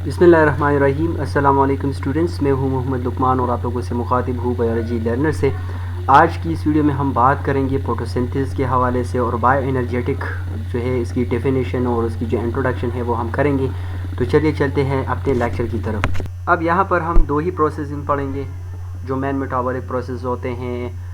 बिस्मिल्लाहिर्रहमानिर्रहीम। अस्सलाम वालेकुम स्टूडेंट्स, मैं हूं मोहम्मद लुकमान और आप लोगों से मुखातिब हूं बायोलॉजी लर्नर से। आज की इस वीडियो में हम बात करेंगे फोटोसिंथेसिस के हवाले से और बायो एनर्जेटिक जो है इसकी डेफिनेशन और उसकी जो इंट्रोडक्शन है वो हम करेंगे। तो चलिए चलते हैं अपने लेक्चर की तरफ। अब यहाँ पर हम दो ही प्रोसेसिंग पढ़ेंगे जो मेन मेटाबॉलिक प्रोसेस होते हैं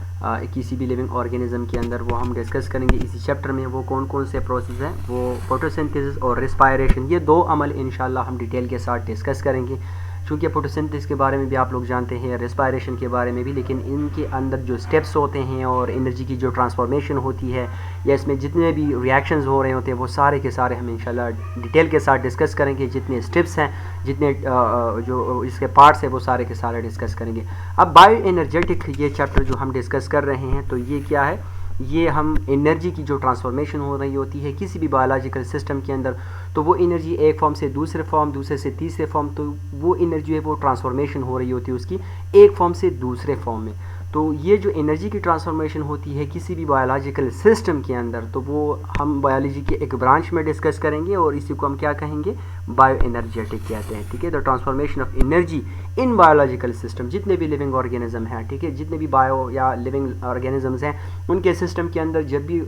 किसी भी लिविंग ऑर्गेनिज्म के अंदर, वो हम डिस्कस करेंगे इसी चैप्टर में। वो कौन कौन से प्रोसेस हैं, वो फोटोसिंथेसिस और रेस्पायरेशन, ये दो अमल इंशाल्लाह हम डिटेल के साथ डिस्कस करेंगे। चूँकि फोटोसिंथेसिस के बारे में भी आप लोग जानते हैं, रेस्पायरेशन के बारे में भी, लेकिन इनके अंदर जो स्टेप्स होते हैं और एनर्जी की जो ट्रांसफॉर्मेशन होती है या इसमें जितने भी रिएक्शंस हो रहे होते हैं वो सारे के सारे हम इंशाल्लाह डिटेल के साथ डिस्कस करेंगे। जितने स्टेप्स हैं, जितने जो इसके पार्ट्स हैं, वो सारे के सारे डिस्कस करेंगे। अब बायो एनर्जेटिक ये चैप्टर जो हम डिस्कस कर रहे हैं, तो ये क्या है, ये हम एनर्जी की जो ट्रांसफॉर्मेशन हो रही होती है किसी भी बायोलॉजिकल सिस्टम के अंदर, तो वो एनर्जी एक फॉर्म से दूसरे फॉर्म, दूसरे से तीसरे फॉर्म, तो वो एनर्जी है वो ट्रांसफॉर्मेशन हो रही होती है उसकी एक फॉर्म से दूसरे फॉर्म में। तो ये जो एनर्जी की ट्रांसफॉर्मेशन होती है किसी भी बायोलॉजिकल सिस्टम के अंदर, तो वो हम बायोलॉजी के एक ब्रांच में डिस्कस करेंगे और इसी को हम क्या कहेंगे, बायो एनर्जेटिक कहते हैं। ठीक है, the transformation of energy in biological system, जितने भी लिविंग ऑर्गेनिज्म हैं, ठीक है, जितने भी बायो या लिविंग ऑर्गेनिजम्स हैं उनके सिस्टम के अंदर जब भी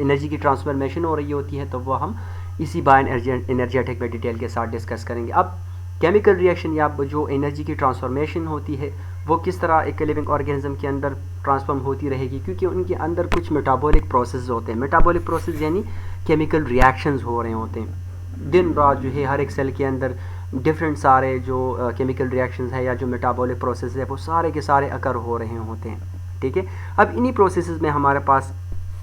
एनर्जी की ट्रांसफॉर्मेशन हो रही होती है तो वो हम इसी बायो एनर्जेटिक में डिटेल के साथ डिस्कस करेंगे। अब केमिकल रिएक्शन या जो एनर्जी की ट्रांसफॉर्मेशन होती है वो किस तरह एक लिविंग ऑर्गेनिज्म के अंदर ट्रांसफॉर्म होती रहेगी, क्योंकि उनके अंदर कुछ मेटाबॉलिक प्रोसेस होते हैं। मेटाबॉलिक प्रोसेस यानी केमिकल रिएक्शंस हो रहे होते हैं दिन रात, जो है हर एक सेल के अंदर डिफरेंट सारे जो केमिकल रिएक्शंस है या जो मेटाबॉलिक प्रोसेस है वो सारे के सारे अकर हो रहे होते हैं। ठीक है, अब इन्हीं प्रोसेसेस में हमारे पास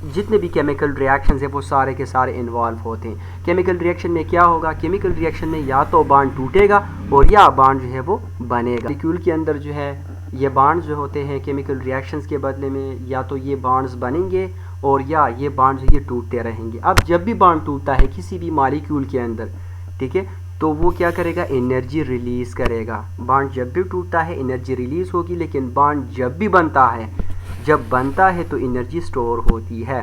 जितने भी केमिकल रिएक्शंस है वो सारे के सारे इन्वॉल्व होते हैं। केमिकल रिएक्शन में क्या होगा, केमिकल रिएक्शन में या तो बॉन्ड टूटेगा और या बॉन्ड जो है वो बनेगा। मॉलिक्यूल के अंदर जो है ये बॉन्ड जो होते हैं केमिकल रिएक्शंस के बदले में, या तो ये बॉन्ड्स बनेंगे और या ये बॉन्ड जो ये टूटते रहेंगे। अब जब भी बॉन्ड टूटता है किसी भी मॉलिक्यूल के अंदर, ठीक है, तो वो क्या करेगा, एनर्जी रिलीज़ करेगा। बॉन्ड जब भी टूटता है एनर्जी रिलीज़ होगी, लेकिन बॉन्ड जब भी बनता है, जब बनता है तो एनर्जी स्टोर होती है।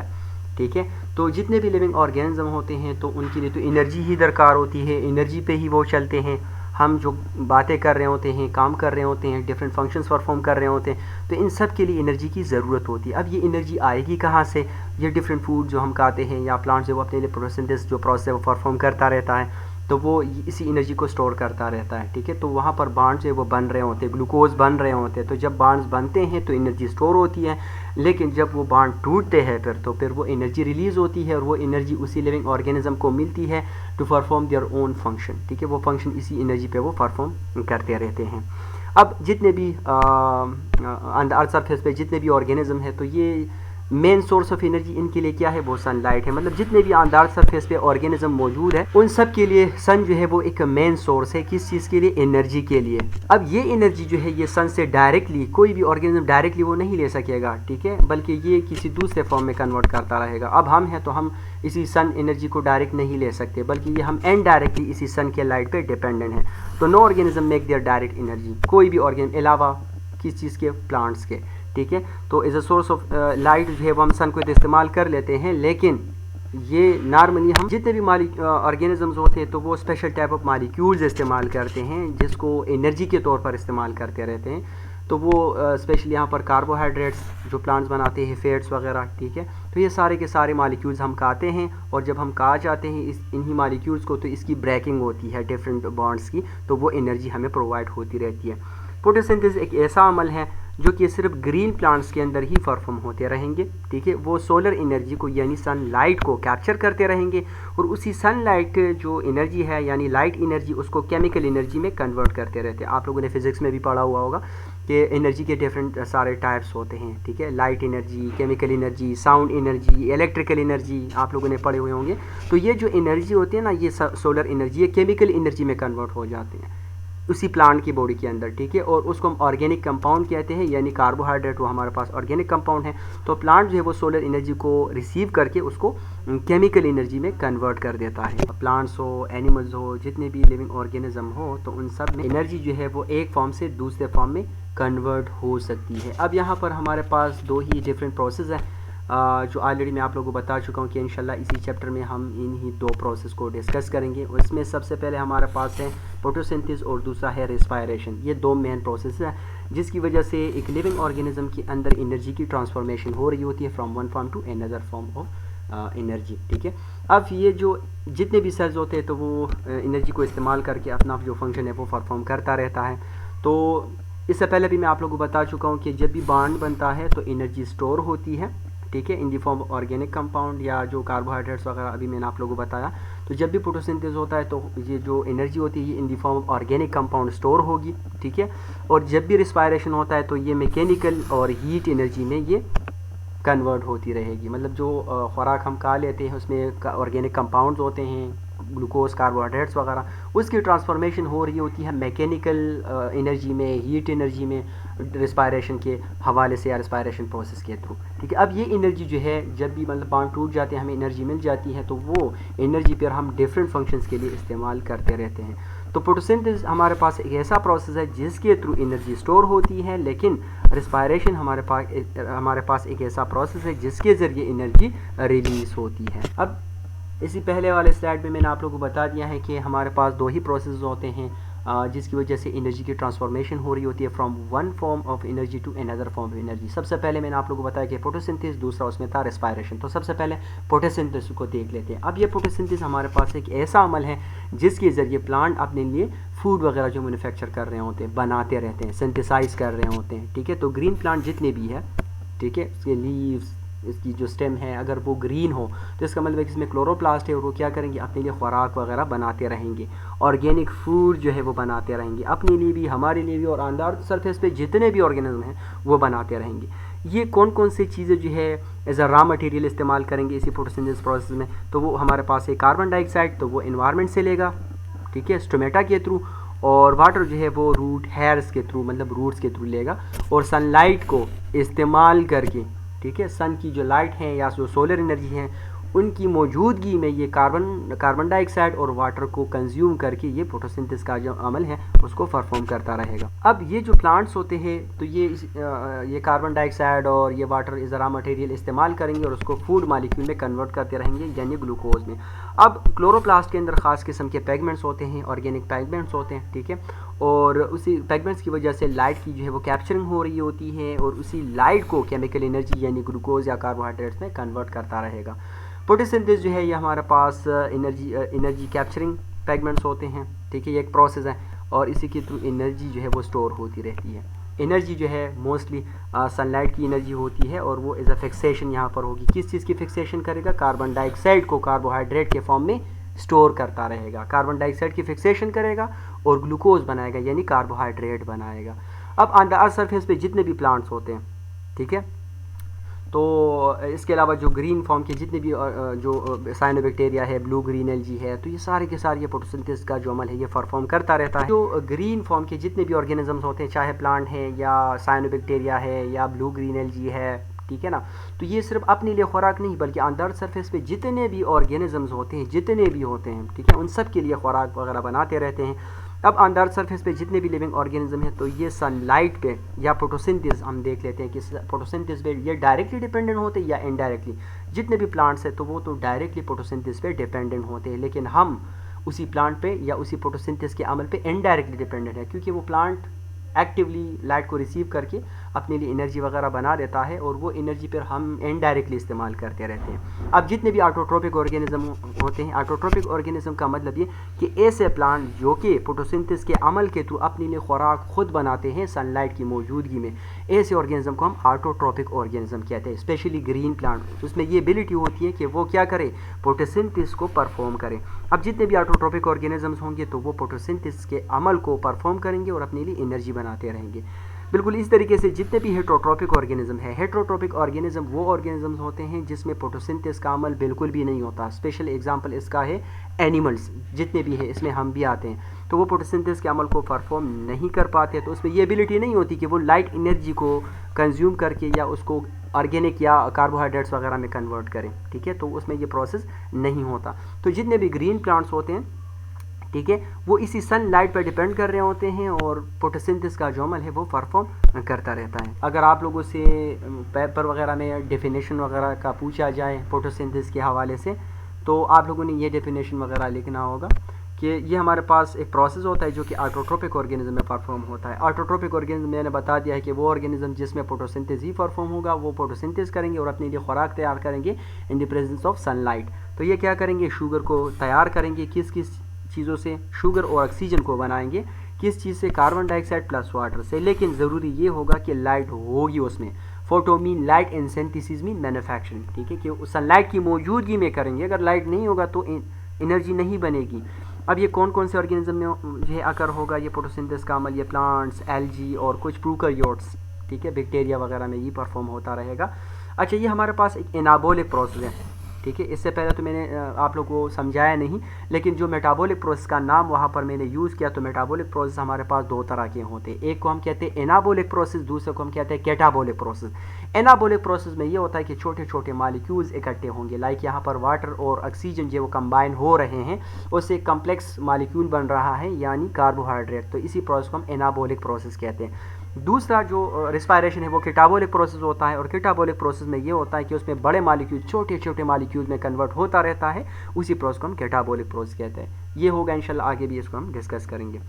ठीक है, तो जितने भी लिविंग ऑर्गेनिज्म होते हैं तो उनके लिए तो एनर्जी ही दरकार होती है, एनर्जी पे ही वो चलते हैं। हम जो बातें कर रहे होते हैं, काम कर रहे होते हैं, डिफरेंट फंक्शंस परफॉर्म कर रहे होते हैं, तो इन सब के लिए एनर्जी की ज़रूरत होती है। अब ये एनर्जी आएगी कहाँ से, ये डिफरेंट फूड जो हम खाते हैं या प्लांट जो अपने लिए फोटोसिंथेसिस जो प्रोसेस है वो परफॉर्म करता रहता है, तो वो इसी एनर्जी को स्टोर करता रहता है। ठीक है, तो वहाँ पर बॉन्ड जो है वो बन रहे होते हैं, ग्लूकोज बन रहे होते हैं। तो जब बॉन्ड्स बनते हैं तो एनर्जी स्टोर होती है, लेकिन जब वो बॉन्ड टूटते हैं फिर वो एनर्जी रिलीज़ होती है और वो एनर्जी उसी लिविंग ऑर्गेनिज्म को मिलती है to perform their own function. ठीक है, वो फंक्शन इसी एनर्जी पे वो परफॉर्म करते रहते हैं। अब जितने भी अर्थ सरफेस पे जितने भी ऑर्गेनिज्म है, तो ये मेन सोर्स ऑफ एनर्जी इनके लिए क्या है, वो सनलाइट है। मतलब जितने भी अंदाज सरफेस पे ऑर्गेनिज्म मौजूद है उन सब के लिए सन जो है वो एक मेन सोर्स है। किस चीज़ के लिए, एनर्जी के लिए। अब ये एनर्जी जो है ये सन से डायरेक्टली कोई भी ऑर्गेनिज्म डायरेक्टली वो नहीं ले सकेगा, ठीक है, बल्कि ये किसी दूसरे फॉर्म में कन्वर्ट करता रहेगा। अब हम हैं तो हम इसी सन एनर्जी को डायरेक्ट नहीं ले सकते, बल्कि ये हम इनडायरेक्टली इसी सन के लाइट पे डिपेंडेंट है। तो no organism make their direct energy, कोई भी ऑर्गेनिज्म अलावा किस चीज़ के, प्लांट्स के। ठीक है, तो as a source of light जो है वो हम सन को इस्तेमाल कर लेते हैं, लेकिन ये नॉर्मली हम जितने भी ऑर्गेनिजम्स होते हैं तो वो स्पेशल टाइप ऑफ मॉलिक्यूल्स इस्तेमाल करते हैं जिसको एनर्जी के तौर पर इस्तेमाल करते रहते हैं। तो वो स्पेशली यहाँ पर कार्बोहाइड्रेट्स जो प्लांट्स बनाते हैं, फैट्स वगैरह, ठीक है, तो ये सारे के सारे मॉलिक्यूल्स हम खाते हैं और जब हम खा जाते हैं इन्हीं मॉलिक्यूल्स को, तो इसकी ब्रेकिंग होती है डिफरेंट बॉन्ड्स की, तो वो एनर्जी हमें प्रोवाइड होती रहती है। फोटोसिंथेसिस एक ऐसा अमल है जो कि सिर्फ ग्रीन प्लांट्स के अंदर ही परफॉर्म होते रहेंगे। ठीक है, वो सोलर एनर्जी को यानी सनलाइट को कैप्चर करते रहेंगे और उसी सनलाइट जो एनर्जी है यानी लाइट एनर्जी उसको केमिकल एनर्जी में कन्वर्ट करते रहते हैं। आप लोगों ने फिजिक्स में भी पढ़ा हुआ होगा कि एनर्जी के डिफरेंट सारे टाइप्स होते हैं। ठीक है, light energy, chemical energy, sound energy, electrical energy, आप लोगों ने पढ़े हुए होंगे। तो ये जो एनर्जी होती है ना, ये सोलर एनर्जी ये केमिकल एनर्जी में कन्वर्ट हो जाते हैं उसी प्लांट की बॉडी के अंदर। ठीक है, और उसको हम ऑर्गेनिक कंपाउंड कहते हैं, यानी कार्बोहाइड्रेट वो हमारे पास ऑर्गेनिक कंपाउंड है। तो प्लांट जो है वो सोलर एनर्जी को रिसीव करके उसको केमिकल एनर्जी में कन्वर्ट कर देता है। प्लांट्स हो, एनिमल्स हो, जितने भी लिविंग ऑर्गेनिज्म हो, तो उन सब में एनर्जी जो है वो एक फॉर्म से दूसरे फॉर्म में कन्वर्ट हो सकती है। अब यहाँ पर हमारे पास दो ही डिफरेंट प्रोसेस हैं जो ऑलरेडी मैं आप लोगों को बता चुका हूँ कि इंशाल्लाह इसी चैप्टर में हम इन्हीं दो प्रोसेस को डिस्कस करेंगे। और इसमें सबसे पहले हमारे पास है फोटोसिंथेसिस और दूसरा है रेस्पायरेशन। ये दो मेन प्रोसेस है जिसकी वजह से एक लिविंग ऑर्गेनिज्म के अंदर एनर्जी की ट्रांसफॉर्मेशन हो रही होती है from one form to another form of energy. ठीक है, अब ये जो जितने भी सेल्स होते हैं तो वो एनर्जी को इस्तेमाल करके अपना जो फंक्शन है वो परफॉर्म करता रहता है। तो इससे पहले भी मैं आप लोगों को बता चुका हूँ कि जब भी बॉन्ड बनता है तो एनर्जी स्टोर होती है, ठीक है, इन दी फॉर्म ऑर्गेनिक कंपाउंड या जो कार्बोहाइड्रेट्स वगैरह अभी मैंने आप लोगों को बताया। तो जब भी फोटोसिंथेसिस होता है तो ये जो एनर्जी होती है ये in the form of organic compound store होगी, ठीक है। और जब भी रिस्पायरेशन होता है तो ये मैकेनिकल और हीट एनर्जी में ये कन्वर्ट होती रहेगी। मतलब जो खुराक हम खा लेते हैं उसमें ऑर्गेनिक कंपाउंड्स होते हैं, ग्लूकोज, कार्बोहाइड्रेट्स वगैरह, उसकी ट्रांसफॉर्मेशन हो रही होती है मैकेनिकल एनर्जी में, हीट एनर्जी में, रिस्पायरेशन के हवाले से या रिस्पायरेशन प्रोसेस के थ्रू। ठीक है, अब ये एनर्जी जो है जब भी मतलब बॉन्ड टूट जाते हैं हमें एनर्जी मिल जाती है तो वो एनर्जी पर हम डिफरेंट फंक्शंस के लिए इस्तेमाल करते रहते हैं। तो फोटोसिंथेसिस हमारे पास एक ऐसा प्रोसेस है जिसके थ्रू एनर्जी स्टोर होती है, लेकिन रिस्पायरेशन हमारे पास एक ऐसा प्रोसेस है जिसके ज़रिए एनर्जी रिलीज़ होती है। अब इसी पहले वाले स्लाइड में मैंने आप लोगों को बता दिया है कि हमारे पास दो ही प्रोसेस होते हैं जिसकी वजह से एनर्जी की ट्रांसफॉर्मेशन हो रही होती है from one form of energy to another form of energy. सबसे पहले मैंने आप लोगों को बताया कि फोटोसिंथेसिस, दूसरा उसमें था रेस्पायरेशन। तो सबसे पहले फोटोसिंथेसिस को देख लेते हैं। अब ये फोटोसिंथेसिस हमारे पास एक ऐसा अमल है जिसके ज़रिए प्लांट अपने लिए फूड वगैरह जो मैन्युफैक्चर कर रहे होते हैं, बनाते रहते हैं, सिंथेसाइज कर रहे होते हैं। ठीक है, तो ग्रीन प्लांट जितने भी है, ठीक है, इसके लीव्स, इसकी जो स्टेम है अगर वो ग्रीन हो तो इसका मतलब है कि इसमें क्लोरोप्लास्ट है और वो क्या करेंगे, अपने लिए खुराक वगैरह बनाते रहेंगे, ऑर्गेनिक फूड जो है वो बनाते रहेंगे, अपने लिए भी, हमारे लिए भी, और अंदर सरफेस पे जितने भी ऑर्गेनिज्म हैं वो बनाते रहेंगे। ये कौन कौन सी चीज़ें जो है एज अ रॉ मटेरियल इस्तेमाल करेंगे इसी फोटोसिंथेसिस प्रोसेस में, तो वो हमारे पास है कार्बन डाइऑक्साइड, तो वो एनवायरनमेंट से लेगा, ठीक है, स्टोमेटा के थ्रू, और वाटर जो है वो रूट हेयर्स के थ्रू, मतलब रूट्स के थ्रू लेगा, और सनलाइट को इस्तेमाल करके, ठीक है, सन की जो लाइट है या जो सोलर एनर्जी है उनकी मौजूदगी में ये कार्बन डाइऑक्साइड और वाटर को कंज्यूम करके ये फोटोसिंथेसिस का जो अमल है उसको परफॉर्म करता रहेगा। अब ये जो प्लांट्स होते हैं तो ये कार्बन डाइऑक्साइड और ये वाटर इस रॉ मटेरियल इस्तेमाल करेंगे और उसको फूड मालिक्यूल में कन्वर्ट करते रहेंगे, यानी ग्लूकोज में। अब क्लोरोप्लास्ट के अंदर ख़ास किस्म के पिगमेंट्स होते हैं, ऑर्गेनिक पिगमेंट्स होते हैं, ठीक है, और उसी पिगमेंट्स की वजह से लाइट की जो है वो कैप्चरिंग हो रही होती है और उसी लाइट को केमिकल एनर्जी यानी ग्लूकोज या कार्बोहाइड्रेट्स में कन्वर्ट करता रहेगा। फोटोसिंथेसिस जो है ये हमारे पास एनर्जी कैप्चरिंग पिगमेंट्स होते हैं, ठीक है, ये एक प्रोसेस है और इसी के थ्रू एनर्जी जो है वो स्टोर होती रहती है। एनर्जी जो है मोस्टली सनलाइट की एनर्जी होती है और वो एज अ फिक्सेशन यहाँ पर होगी। किस चीज़ की फिक्सेशन करेगा, कार्बन डाइऑक्साइड को कार्बोहाइड्रेट के फॉर्म में स्टोर करता रहेगा, कार्बन डाइऑक्साइड की फिक्सेशन करेगा और ग्लूकोज बनाएगा यानी कार्बोहाइड्रेट बनाएगा। अब ऑन द अर्थ सरफेस पे जितने भी प्लांट्स होते हैं, ठीक है, तो इसके अलावा जो ग्रीन फॉर्म के जितने भी जो साइनोबैक्टीरिया है, ब्लू ग्रीन एल्गी है, तो ये सारे के सारे ये फोटोसिंथेसिस का जो अमल है ये परफॉर्म करता रहता है। जो ग्रीन फॉर्म के जितने भी ऑर्गेनिजम्स होते हैं, चाहे प्लांट है या साइनोबैक्टीरिया है या ब्लू ग्रीन एल्गी है, ठीक है ना, तो ये सिर्फ अपने लिए खुराक नहीं बल्कि अंदर सरफेस पे जितने भी ऑर्गेनिजम्स होते हैं, जितने भी होते हैं, ठीक है, उन सब के लिए खुराक वगैरह बनाते रहते हैं। अब अंदर सरफेस पे जितने भी लिविंग ऑर्गेनिज्म है तो ये सनलाइट पे या फोटोसिंथेसिस हम देख लेते हैं कि फोटोसिंथेसिस पे ये डायरेक्टली डिपेंडेंट होते हैं या इनडायरेक्टली। जितने भी प्लांट्स हैं तो वो तो डायरेक्टली फोटोसिंथेसिस पे डिपेंडेंट होते हैं, लेकिन हम उसी प्लांट पे या उसी फोटोसिंथेसिस के अमल पे इनडायरेक्टली डिपेंडेंट है, क्योंकि वो प्लांट एक्टिवली लाइट को रिसीव करके अपने लिए एनर्जी वगैरह बना देता है और वो एनर्जी पर हम इनडायरेक्टली इस्तेमाल करते रहते हैं। अब जितने भी ऑटोट्रोपिक ऑर्गेनिज्म होते हैं, ऑटोट्रोपिक ऑर्गेनिज्म का मतलब ये कि ऐसे प्लांट जो कि फोटोसिंथेसिस के अमल के थ्रू अपने लिए खुराक खुद बनाते हैं सनलाइट की मौजूदगी में, ऐसे ऑर्गेनिज्म को हम ऑटोट्रोपिक ऑर्गेनिज्म कहते हैं। स्पेशली ग्रीन प्लांट, उसमें ये एबिलिटी होती है कि वो क्या करे, फोटोसिंथेसिस को परफॉर्म करें। अब जितने भी ऑटोट्रोपिक ऑर्गेनिजम्स होंगे तो वो फोटोसिंथेसिस के अमल को परफॉर्म करेंगे और अपने लिए एनर्जी बनाते रहेंगे। बिल्कुल इस तरीके से जितने भी हेट्रोट्रोपिक ऑर्गेनिज्म है, हेट्रोट्रोपिक ऑर्गेनिज्म वो ऑर्गेनिजम्स होते हैं जिसमें फोटोसिंथेसिस का अमल बिल्कुल भी नहीं होता। स्पेशल एग्जांपल इसका है एनिमल्स, जितने भी है इसमें हम भी आते हैं, तो वो फोटोसिंथेसिस के अमल को परफॉर्म नहीं कर पाते, तो उसमें ये एबिलिटी नहीं होती कि वो लाइट एनर्जी को कंज्यूम करके या उसको ऑर्गेनिक या कार्बोहाइड्रेट्स वगैरह में कन्वर्ट करें, ठीक है, तो उसमें ये प्रोसेस नहीं होता। तो जितने भी ग्रीन प्लांट्स होते हैं, ठीक है, वो इसी सन लाइट पर डिपेंड कर रहे होते हैं और फोटोसिंथेसिस का जो अमल है वो परफॉर्म करता रहता है। अगर आप लोगों से पेपर वगैरह में डेफिनेशन वगैरह का पूछा जाए फोटोसिंथेसिस के हवाले से, तो आप लोगों ने ये डेफिनेशन वगैरह लिखना होगा कि ये हमारे पास एक प्रोसेस होता है जो कि ऑटोट्रोपिक ऑर्गेनिज्म में परफॉर्म होता है। ऑटोट्रोपिक ऑर्गेनिज्म मैंने बता दिया है कि वो ऑर्गेनिज्म जिसमें फोटोसिंथेसिस ही परफॉर्म होगा, वो फोटोसिंथेसिस करेंगे और अपने लिए खुराक तैयार करेंगे in the presence of sunlight. तो ये क्या करेंगे, शुगर को तैयार करेंगे किस किस चीज़ों से, शुगर और ऑक्सीजन को बनाएंगे किस चीज़ से, कार्बन डाइऑक्साइड प्लस वाटर से। लेकिन ज़रूरी ये होगा कि लाइट होगी उसमें। Photo mean light and synthesis mean manufacturing, ठीक है, कि सनलाइट की मौजूदगी में करेंगे। अगर लाइट नहीं होगा तो एनर्जी नहीं बनेगी। अब ये कौन कौन से ऑर्गेनिज्म में ये अकर होगा ये फोटोसिंथेसिस का अमल, ये प्लांट्स, एल्गी और कुछ प्रूकैरियोट्स, ठीक है, बैक्टीरिया वगैरह में ये परफॉर्म होता रहेगा। अच्छा, ये हमारे पास एक एनाबॉलिक प्रोसेस है, ठीक है। इससे पहले तो मैंने आप लोगों को समझाया नहीं, लेकिन जो मेटाबॉलिक प्रोसेस का नाम वहाँ पर मैंने यूज़ किया, तो मेटाबॉलिक प्रोसेस हमारे पास दो तरह के होते हैं। एक को हम कहते हैं एनाबॉलिक प्रोसेस, दूसरे को हम कहते हैं कैटाबॉलिक प्रोसेस। एनाबॉलिक प्रोसेस में ये होता है कि छोटे छोटे मालिक्यूल्स इकट्ठे होंगे, लाइक यहाँ पर वाटर और ऑक्सीजन जो वो कंबाइन हो रहे हैं, उससे कम्प्लेक्स मालिक्यूल बन रहा है यानी कार्बोहाइड्रेट। तो इसी प्रोसेस को हम एनाबॉलिक प्रोसेस कहते हैं। दूसरा जो रिस्पायरेशन है वो कैटाबॉलिक प्रोसेस होता है, और कैटाबॉलिक प्रोसेस में ये होता है कि उसमें बड़े मालिक्यूल छोटे छोटे मालिक्यूल में कन्वर्ट होता रहता है, उसी प्रोसेस को हम कैटाबॉलिक प्रोसेस कहते हैं। ये होगा इंशाल्लाह, आगे भी इसको हम डिस्कस करेंगे।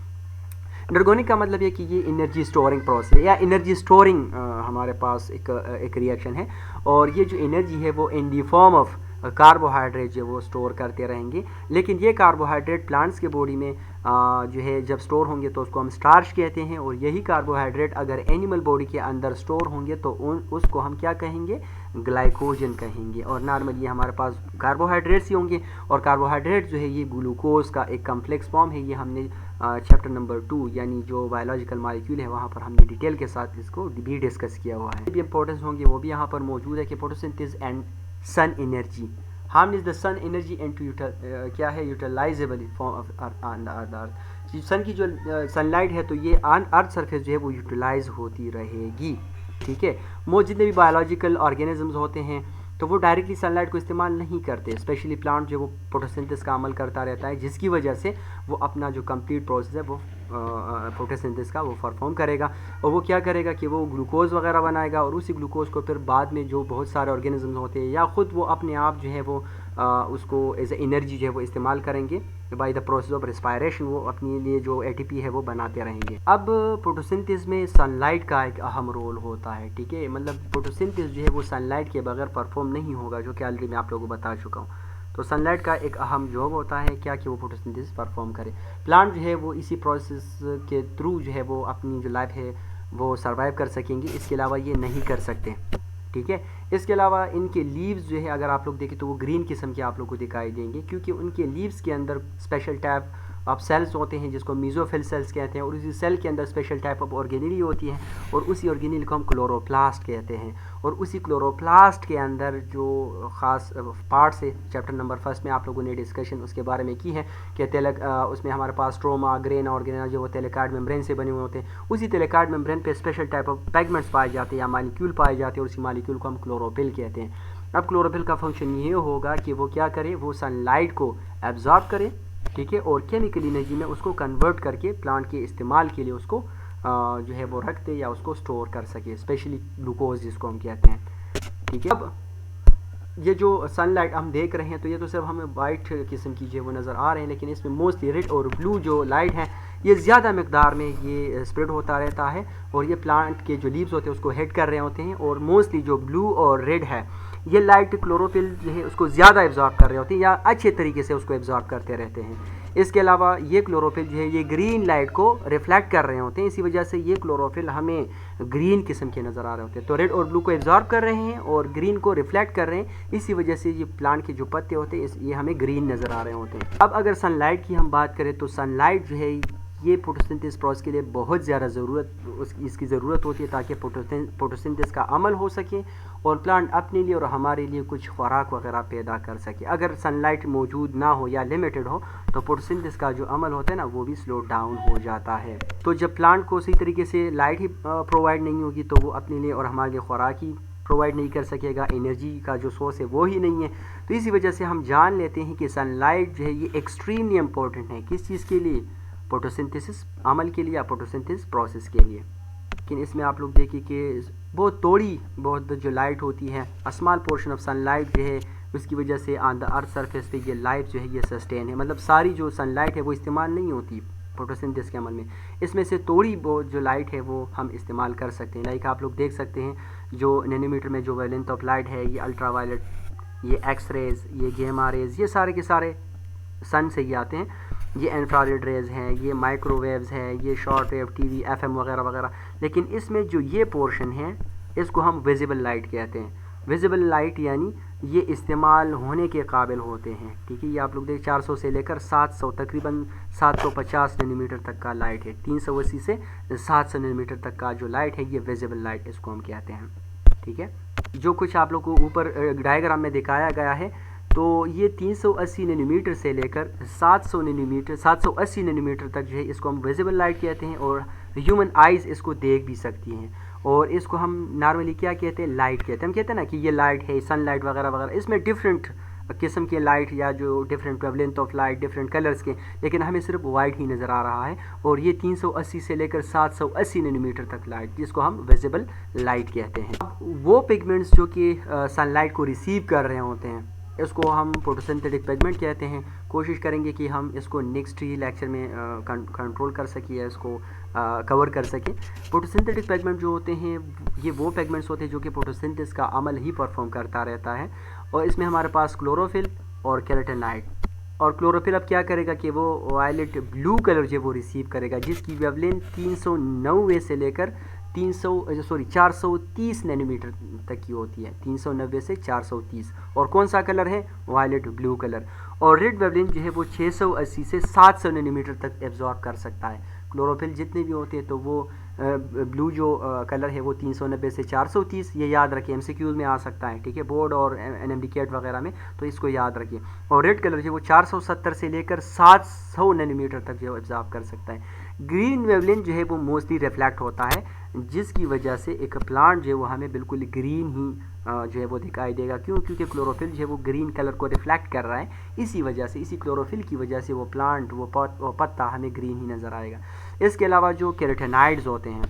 एनर्गोनिक का मतलब ये कि ये एनर्जी स्टोरिंग प्रोसेस या एनर्जी स्टोरिंग हमारे पास एक रिएक्शन है, और ये जो एनर्जी है वो इन दी फॉर्म ऑफ कार्बोहाइड्रेट जो वो स्टोर करते रहेंगे। लेकिन ये कार्बोहाइड्रेट प्लांट्स के बॉडी में जो है जब स्टोर होंगे तो उसको हम स्टार्च कहते हैं, और यही कार्बोहाइड्रेट अगर एनिमल बॉडी के अंदर स्टोर होंगे तो उसको हम क्या कहेंगे, ग्लाइकोजन कहेंगे। और नॉर्मली हमारे पास कार्बोहाइड्रेट्स ही होंगे, और कार्बोहाइड्रेट जो है ये ग्लूकोज का एक कम्प्लेक्स फॉर्म है। ये हमने चैप्टर नंबर 2 यानी जो बायोलॉजिकल मॉलिक्यूल है वहाँ पर हमने डिटेल के साथ इसको भी डिस्कस किया हुआ है। भी इंपॉर्टेंस होंगे वो भी यहाँ पर मौजूद है कि photosynthesis and sun energy, harm is the sun energy and to क्या है, यूटिलाइजेबल फॉर्म अर्थ। सन की जो सनलाइट है तो ये अर्थ सरफेस जो है वो यूटिलाइज होती रहेगी, ठीक है। मोस्ट जितने भी बायोलॉजिकल ऑर्गेनिजम्स होते हैं तो वो डायरेक्टली सनलाइट को इस्तेमाल नहीं करते, स्पेशली प्लांट जो वो फोटोसिंथेसिस का अमल करता रहता है, जिसकी वजह से वो अपना जो कंप्लीट प्रोसेस है वो फोटोसिंथेसिस का वो परफॉर्म करेगा। और वो क्या करेगा कि वो ग्लूकोज वगैरह बनाएगा, और उसी ग्लूकोज को फिर बाद में जो बहुत सारे ऑर्गेनिजम्स होते हैं या ख़ुद वो अपने आप जो है वो उसको एज ए एनर्जी जो है वो इस्तेमाल करेंगे by the process of respiration, वो अपने लिए जो एटीपी है वो बनाते रहेंगे। अब फोटोसिंथेसिस में सनलाइट का एक अहम रोल होता है, ठीक है, मतलब फोटोसिंथेसिस जो है वो सनलाइट के बगैर परफॉर्म नहीं होगा, जो कि ऑलरेडी मैं आप लोगों को बता चुका हूँ। तो सनलाइट का एक अहम जॉब होता है क्या, कि वो फोटोसिंथेसिस परफॉर्म करे। प्लांट जो है वो इसी प्रोसेस के थ्रू जो है वो अपनी जो लाइफ है वो सर्वाइव कर सकेंगे, इसके अलावा ये नहीं कर सकते, ठीक है। इसके अलावा इनके लीव्स जो है अगर आप लोग देखें तो वो ग्रीन किस्म के आप लोग को दिखाई देंगे, क्योंकि उनके लीव्स के अंदर स्पेशल टाइप ऑफ सेल्स होते हैं जिसको मीजोफिल सेल्स कहते हैं, और उसी सेल के अंदर स्पेशल टाइप ऑफ ऑर्गेनेली होती है, और उसी ऑर्गेनेल को हम क्लोरोप्लास्ट कहते हैं। और उसी क्लोरोप्लास्ट के अंदर जो ख़ास पार्ट्स है, चैप्टर नंबर 1 में आप लोगों ने डिस्कशन उसके बारे में की है कि उसमें हमारे पास स्ट्रोमा, ग्रेना ऑर्गेना जो वो थैलेकॉइड मेम्ब्रेन से बने हुए होते हैं, उसी थैलेकॉइड मेम्ब्रेन पे स्पेशल टाइप ऑफ पिगमेंट्स पाए जाते हैं या मालिक्यूल पाए जाते हैं, और उसी मालिक्यूल को हम क्लोरोफिल कहते हैं। अब क्लोरोफिल का फंक्शन ये होगा कि वो क्या करे, वो सनलाइट को एब्जॉर्ब करे, ठीक है, और केमिकल एनर्जी में उसको कन्वर्ट करके प्लांट के इस्तेमाल के लिए उसको जो है वो रख दे या उसको स्टोर कर सके, स्पेशली ग्लूकोज जिसको हम कहते हैं, ठीक है। अब ये जो सनलाइट हम देख रहे हैं तो ये तो सिर्फ हमें वाइट किस्म की जो वो नज़र आ रहे हैं, लेकिन इसमें मोस्टली रेड और ब्लू जो लाइट है ये ज़्यादा मकदार में ये स्प्रेड होता रहता है, और ये प्लांट के जो लीव्स होते हैं उसको हिट कर रहे होते हैं, और मोस्टली जो ब्लू और रेड है ये लाइट क्लोरोफिल जो है उसको ज़्यादा एब्जॉर्ब कर रहे होते हैं या अच्छे तरीके से उसको एब्जॉर्ब करते रहते हैं। इसके अलावा ये क्लोरोफिल जो है ये ग्रीन लाइट को रिफ्लेक्ट कर रहे होते हैं, इसी वजह से ये क्लोरोफिल हमें ग्रीन किस्म के नज़र आ रहे होते हैं। तो रेड और ब्लू को एब्जॉर्ब कर रहे हैं और ग्रीन को रिफ्लेक्ट कर रहे हैं, इसी वजह से ये प्लांट के जो पत्ते होते हैं ये हमें ग्रीन नज़र आ रहे होते हैं। अब अगर सनलाइट की हम बात करें तो सनलाइट जो है ये फोटोसिंथेसिस प्रोसेस के लिए बहुत ज़्यादा इसकी ज़रूरत होती है, ताकि फोटोसिंथेसिस का अमल हो सके और प्लांट अपने लिए और हमारे लिए कुछ खुराक वगैरह पैदा कर सके। अगर सनलाइट मौजूद ना हो या लिमिटेड हो तो फोटोसिंथेसिस का जो अमल होता है ना वो भी स्लो डाउन हो जाता है। तो जब प्लांट को सही तरीके से लाइट ही प्रोवाइड नहीं होगी तो वो अपने लिए और हमारे लिए खुराक ही प्रोवाइड नहीं कर सकेगा, एनर्जी का जो सोर्स है वो ही नहीं है। तो इसी वजह से हम जान लेते हैं कि सनलाइट जो है ये एक्सट्रीमली इम्पोर्टेंट है, किस चीज़ के लिए, फोटोसिंथेसिस अमल के लिए या फोटोसिंथेसिस प्रोसेस के लिए। लेकिन इसमें आप लोग देखिए कि बहुत जो लाइट होती है, स्मॉल पोर्शन ऑफ सनलाइट जो है उसकी वजह से ऑन द अर्थ सरफेस पे ये लाइफ जो है ये सस्टेन है। मतलब सारी जो सनलाइट है वो इस्तेमाल नहीं होती फोटोसिंथेसिस के अमल में, इसमें से थोड़ी बहुत जो लाइट है वो हम इस्तेमाल कर सकते हैं। लाइक आप लोग देख सकते हैं जो नैनोमीटर में जो वेवलेंथ ऑफ लाइट है, ये अल्ट्रा वायलेट, ये एक्स रेज, ये गेमा रेज, ये सारे के सारे सन से ही आते हैं। ये इंफ्रारेड रेज हैं, ये माइक्रोवेव्स हैं, ये शॉर्ट वेव, टीवी, एफएम वगैरह वगैरह। लेकिन इसमें जो ये पोर्शन है इसको हम विजिबल लाइट कहते हैं। विजिबल लाइट यानी ये इस्तेमाल होने के काबिल होते हैं, ठीक है। ये आप लोग देख 400 से लेकर 700 तकरीबन 750 नैनोमीटर तक का लाइट है। 380 से 700 नैनोमीटर तक का जो लाइट है ये विजिबल लाइट इसको हम कहते हैं, ठीक है। जो कुछ आप लोग को ऊपर डायग्राम में दिखाया गया है तो ये 380 नैनोमीटर से लेकर 780 नैनोमीटर तक जो है इसको हम विजिबल लाइट कहते हैं और ह्यूमन आइज़ इसको देख भी सकती हैं। और इसको हम नॉर्मली क्या कहते हैं, लाइट कहते हैं। हम कहते हैं ना कि ये लाइट है, सनलाइट वगैरह वगैरह, इसमें डिफरेंट किस्म के लाइट या जो different wavelength of light, different colours के, लेकिन हमें सिर्फ वाइट ही नज़र आ रहा है। और ये 380 से लेकर 780 नैनोमीटर तक लाइट जिसको हम विजिबल लाइट कहते हैं। वो पिगमेंट्स जो कि सनलाइट को रिसीव कर रहे होते हैं इसको हम फोटोसिंथेटिक पिगमेंट कहते हैं। कोशिश करेंगे कि हम इसको नेक्स्ट ही लेक्चर में कंट्रोल कर सकें, इसको कवर कर सकें। फोटोसिंथेटिक पिगमेंट जो होते हैं ये वो पिगमेंट्स होते हैं जो कि फोटोसिंथेसिस का अमल ही परफॉर्म करता रहता है। और इसमें हमारे पास क्लोरोफिल और केराटिनॉइड। और क्लोरोफिल अब क्या करेगा कि वो वायलेट ब्लू कलर जो वो रिसीव करेगा जिसकी वेवलेंथ 390 से लेकर 430 नैनोमीटर तक की होती है। 390 से 430। और कौन सा कलर है, वायलेट ब्लू कलर। और रेड वेवलेंथ जो है वो 680 से 700 नैनोमीटर तक एब्जॉर्ब कर सकता है। क्लोरोफिल जितने भी होते हैं तो वो ब्लू जो कलर है वो 390 से 430, ये याद रखिए, एमसीक्यूज में आ सकता है, ठीक है, बोर्ड और एनएमडीकेट वगैरह में, तो इसको याद रखिए। और रेड कलर जो वो 470 से लेकर 700 नैनोमीटर तक जो एब्जॉर्ब कर सकता है। ग्रीन वेवलेंथ जो है वो मोस्टली रिफ्लेक्ट होता है जिसकी वजह से एक प्लांट जो है वो हमें बिल्कुल ग्रीन ही जो है वो दिखाई देगा। क्यों? क्योंकि क्लोरोफिल जो है वो ग्रीन कलर को रिफ्लेक्ट कर रहा है, इसी वजह से, इसी क्लोरोफिल की वजह से वो प्लांट, वो पत्ता हमें ग्रीन ही नज़र आएगा। इसके अलावा जो केराटिनॉइड्स होते हैं,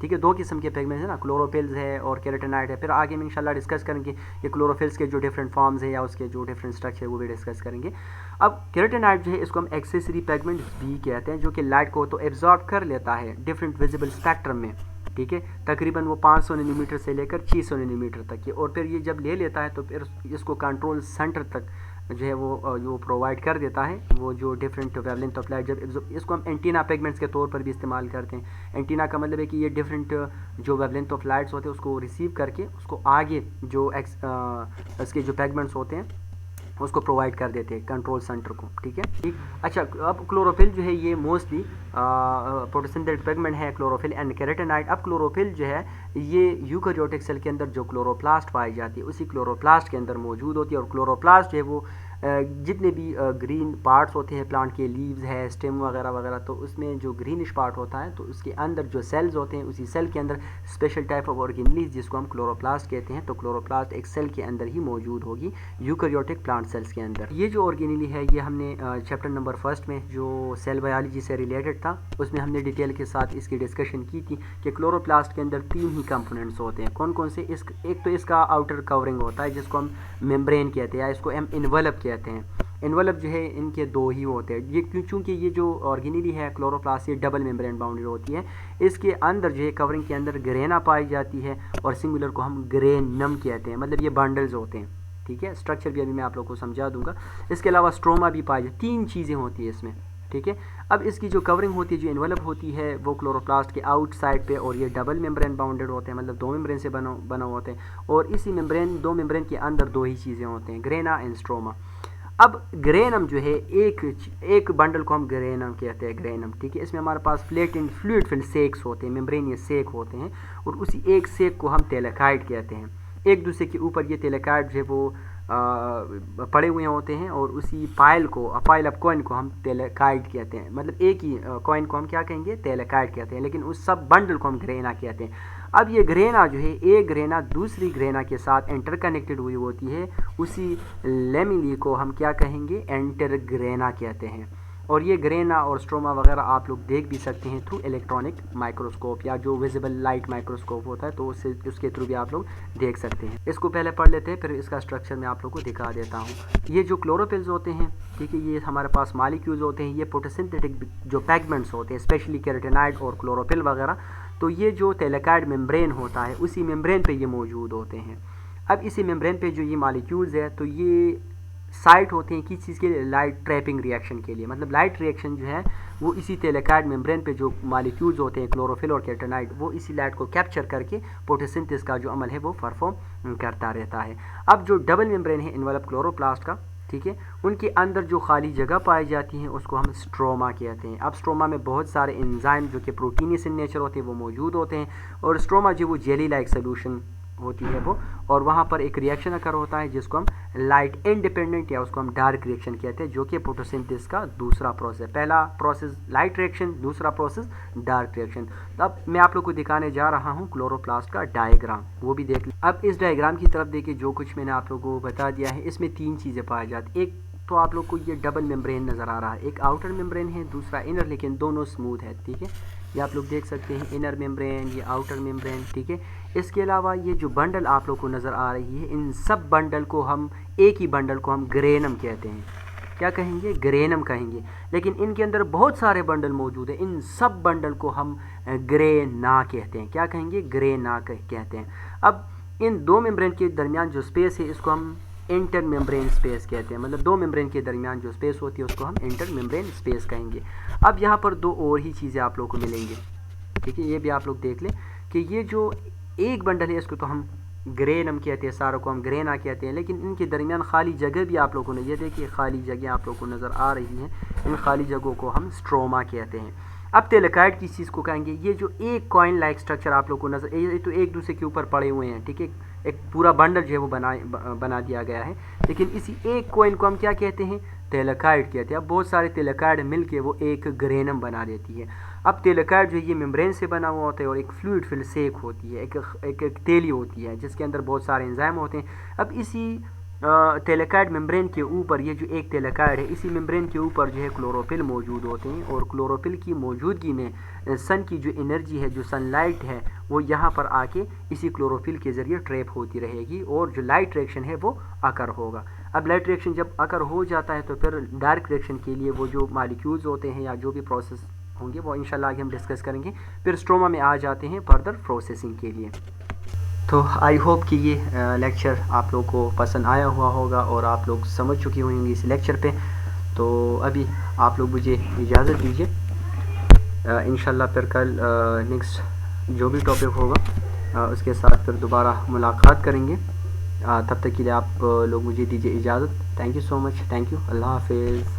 ठीक है, दो किस्म के पिगमेंट्स है ना, क्लोरोफिल्स है और केराटिनॉइड है। फिर आगे में इंशाल्लाह डिस्कस करेंगे ये क्लोरोफिल्स के जो डिफरेंट फॉर्म्स है या उसके जो डिफरेंट स्ट्रक्चर वो भी डिस्कस करेंगे। अब केराटिनॉइड जो है इसको हम एक्सेसरी पिगमेंट भी कहते हैं जो कि लाइट को तो एब्जॉर्ब कर लेता है डिफरेंट विजिबल स्पेक्ट्रम में, ठीक है, तकरीबन वो 500 नैनोमीटर से लेकर 600 नैनोमीटर तक की। और फिर ये जब ले लेता है तो फिर इसको कंट्रोल सेंटर तक जो है वो प्रोवाइड कर देता है वो जो डिफरेंट वेवलेंथ ऑफ लाइट। जब इसको हम एंटीना पिगमेंट्स के तौर पर भी इस्तेमाल करते हैं। एंटीना का मतलब है कि ये डिफरेंट जो वेवलेंथ ऑफ लाइट्स होते हैं उसको रिसीव करके उसको आगे जो इसके जो पिगमेंट्स होते हैं उसको प्रोवाइड कर देते हैं कंट्रोल सेंटर को, ठीक है, ठीक। अच्छा, अब क्लोरोफिल जो है ये मोस्टली फोटोसिंथेटिक पिगमेंट है, क्लोरोफिल एंड केराटिनॉइड। अब क्लोरोफिल जो है ये यूकेरियोटिक सेल के अंदर जो क्लोरोप्लास्ट पाई जाती है उसी क्लोरोप्लास्ट के अंदर मौजूद होती है। और क्लोरोप्लास्ट जो है वो जितने भी ग्रीन पार्ट्स होते हैं प्लांट के, लीव्स है, स्टेम वगैरह वगैरह, तो उसमें जो ग्रीनिश पार्ट होता है तो उसके अंदर जो सेल्स होते हैं उसी सेल के अंदर स्पेशल टाइप ऑफ ऑर्गेनेलीज जिसको हम क्लोरोप्लास्ट कहते हैं, तो क्लोरोप्लास्ट एक सेल के अंदर ही मौजूद होगी यूकेरियोटिक प्लांट सेल्स के अंदर। ये जो ऑर्गेनेली है ये हमने चैप्टर नंबर 1 में जो सेल बायोलॉजी से रिलेटेड था उसमें हमने डिटेल के साथ इसकी डिस्कशन की थी कि क्लोरोप्लास्ट के अंदर 3 ही कंपोनेंट्स होते हैं। कौन कौन से? एक तो इसका आउटर कवरिंग होता है जिसको हम मेम्ब्रेन कहते हैं या इसको हम इन्वेलप कहते हैं। इन्वेलप जो है इनके 2 ही होते हैं। ये चूँकि ये जो ऑर्गेनेली है क्लोरोप्लास्ट ये डबल मेम्ब्रेन बाउंडेड होती है। इसके अंदर जो है कवरिंग के अंदर ग्रेना पाई जाती है और सिंगुलर को हम ग्रेनम कहते हैं, मतलब ये बंडल्स होते हैं, ठीक है। स्ट्रक्चर भी अभी मैं आप लोगों को समझा दूंगा। इसके अलावा स्ट्रोमा भी पाई जाती है। 3 चीज़ें होती है इसमें, ठीक है। अब इसकी जो कवरिंग होती है, जो इन्वेलप होती है, वो क्लोरोप्लास्ट के आउटसाइड पे, और ये डबल मेम्ब्रेन बाउंडेड होते हैं, मतलब 2 मेम्ब्रेन से बना होते हैं। और इसी मेम्ब्रेन 2 मेम्ब्रेन के अंदर 2 ही चीज़ें होते हैं, ग्रेना एंड स्ट्रोमा। अब ग्रेनम जो है एक बंडल को हम ग्रेनम कहते हैं, ग्रेनम, ठीक है। इसमें हमारे पास प्लेटिन फ्लूइड फिल्ड सेक्स होते हैं, मेम्ब्रेनियस सेक होते हैं, और उसी एक सेक को हम टेलेकाइड कहते हैं। एक दूसरे के ऊपर ये टेलेकाइड जो है वो पड़े हुए होते हैं और उसी पाइल ऑफ कॉइन को हम टेलेकाइड कहते हैं। मतलब एक ही कॉइन को हम क्या कहेंगे? टेलेकाइड कहते हैं, लेकिन उस सब बंडल को हम ग्रेना कहते हैं। अब ये ग्रेना जो है एक ग्रेना दूसरी ग्रेना के साथ इंटरकनेक्टेड हुई होती है, उसी लेमिनी को हम क्या कहेंगे? इंटरग्रेना कहते हैं। और ये ग्रेना और स्ट्रोमा वगैरह आप लोग देख भी सकते हैं थ्रू इलेक्ट्रॉनिक माइक्रोस्कोप या जो विजिबल लाइट माइक्रोस्कोप होता है, तो उसके थ्रू भी आप लोग देख सकते हैं। इसको पहले पढ़ लेते हैं, फिर इसका स्ट्रक्चर मैं आप लोग को दिखा देता हूँ। ये जो क्लोरोफिल्स होते हैं, ठीक है, ये हमारे पास मॉलिक्यूल्स होते हैं। ये फोटोसिंथेटिक जो पिगमेंट्स होते हैं, स्पेशली केराटिनॉइड और क्लोरोफिल वगैरह, तो ये जो थैलेकॉइड मेम्ब्रेन होता है उसी मेम्ब्रेन पे ये मौजूद होते हैं। अब इसी मेम्ब्रेन पे जो ये मॉलिक्यूल्स है, तो ये साइट होते हैं किस चीज़ के लिए? लाइट ट्रैपिंग रिएक्शन के लिए। मतलब लाइट रिएक्शन जो है वो इसी थैलेकॉइड मेम्ब्रेन पे जो मॉलिक्यूल्स होते हैं क्लोरोफिल और केराटिनॉइड, वो इसी लाइट को कैप्चर करके फोटोसिंथेसिस का जो अमल है वो परफॉर्म करता रहता है। अब जो डबल मेम्ब्रेन है इन्वेलप क्लोरोप्लास्ट का, ठीक है, उनके अंदर जो खाली जगह पाई जाती है उसको हम स्ट्रोमा कहते हैं। अब स्ट्रोमा में बहुत सारे एंजाइम जो कि प्रोटीनियस इन नेचर होते हैं वो मौजूद होते हैं, और स्ट्रोमा जो वो जेली लाइक सोल्यूशन होती है वो, और वहाँ पर एक रिएक्शन अकर होता है जिसको हम लाइट इंडिपेंडेंट या उसको हम डार्क रिएक्शन कहते हैं, जो कि फोटोसिंथेसिस का दूसरा प्रोसेस। पहला प्रोसेस लाइट रिएक्शन, दूसरा प्रोसेस डार्क रिएक्शन। अब मैं आप लोग को दिखाने जा रहा हूँ क्लोरोप्लास्ट का डायग्राम, वो भी देख लें। अब इस डायग्राम की तरफ देखिए, जो कुछ मैंने आप लोगों को बता दिया है, इसमें तीन चीज़ें पाई जाती। एक तो आप लोग को ये डबल मेम्ब्रेन नज़र आ रहा है, एक आउटर मेम्ब्रेन है, दूसरा इनर, लेकिन दोनों स्मूथ है, ठीक है। ये आप लोग देख सकते हैं इनर मेम्ब्रेन, ये आउटर मेम्ब्रेन, ठीक है। इसके अलावा ये जो बंडल आप लोग को नज़र आ रही है, इन सब बंडल को हम, एक ही बंडल को हम ग्रेनम कहते हैं। क्या कहेंगे? ग्रेनम कहेंगे। लेकिन इनके अंदर बहुत सारे बंडल मौजूद हैं, इन सब बंडल को हम ग्रेना कहते हैं। क्या कहेंगे? ग्रेना कहते हैं। अब इन दो मेम्ब्रेन के दरमियान जो स्पेस है इसको हम इंटर मेम्ब्रेन स्पेस कहते हैं। मतलब दो मेम्ब्रेन के दरमियान जो स्पेस होती है उसको हम इंटर मेम्ब्रेन स्पेस कहेंगे। अब यहाँ पर दो और ही चीज़ें आप लोगों को मिलेंगी, ठीक है, ये भी आप लोग देख लें कि ये जो एक बंडल है इसको तो हम ग्रेनम कहते हैं, सारों को हम ग्रेना कहते हैं, लेकिन इनके दरमियान खाली जगह भी आप लोगों ने, ये देखिए खाली जगह आप लोगों को नज़र आ रही हैं, इन खाली जगहों को हम स्ट्रोमा कहते हैं। अब थैलेकॉइड किस चीज़ को कहेंगे? ये जो एक कॉइन लाइक स्ट्रक्चर आप लोग को नजर, ये तो एक दूसरे के ऊपर पड़े हुए हैं, ठीक है, एक पूरा बंडल जो है वो बना दिया गया है, लेकिन इसी एक कॉइन को हम क्या कहते हैं? थैलेकॉइड कहते हैं। अब बहुत सारे थैलेकॉइड मिलके वो एक ग्रेनम बना देती है। अब थैलेकॉइड जो है ये मेम्ब्रेन से बना हुआ होता है और एक फ्लूइड फिल्सेक होती है, एक तेली होती है जिसके अंदर बहुत सारे एंजाइम होते हैं। अब इसी थैलेकॉइड मेम्ब्रेन के ऊपर, ये जो एक थैलेकॉइड है, इसी मेम्ब्रेन के ऊपर जो है क्लोरोफिल मौजूद होते हैं, और क्लोरोफिल की मौजूदगी में सन की जो एनर्जी है, जो सनलाइट है, वो यहाँ पर आके इसी क्लोरोफिल के ज़रिए ट्रैप होती रहेगी, और जो लाइट रिएक्शन है वो अकर होगा। अब लाइट रिएक्शन जब अकर हो जाता है तो फिर डार्क रिएक्शन के लिए वो जो मॉलिक्यूल्स होते हैं या जो भी प्रोसेस होंगे वो इंशाल्लाह आगे हम डिस्कस करेंगे। फिर स्ट्रोमा में आ जाते हैं फर्दर प्रोसेसिंग के लिए। तो आई होप कि ये लेक्चर आप लोग को पसंद आया हुआ होगा और आप लोग समझ चुकी होंगी इस लेक्चर पे। तो अभी आप लोग मुझे इजाज़त दीजिए, इंशाल्लाह फिर कल नेक्स्ट जो भी टॉपिक होगा उसके साथ फिर दोबारा मुलाकात करेंगे। तब तक के लिए आप लोग मुझे दीजिए इजाज़त। Thank you so much, thank you, Allah हाफिज़।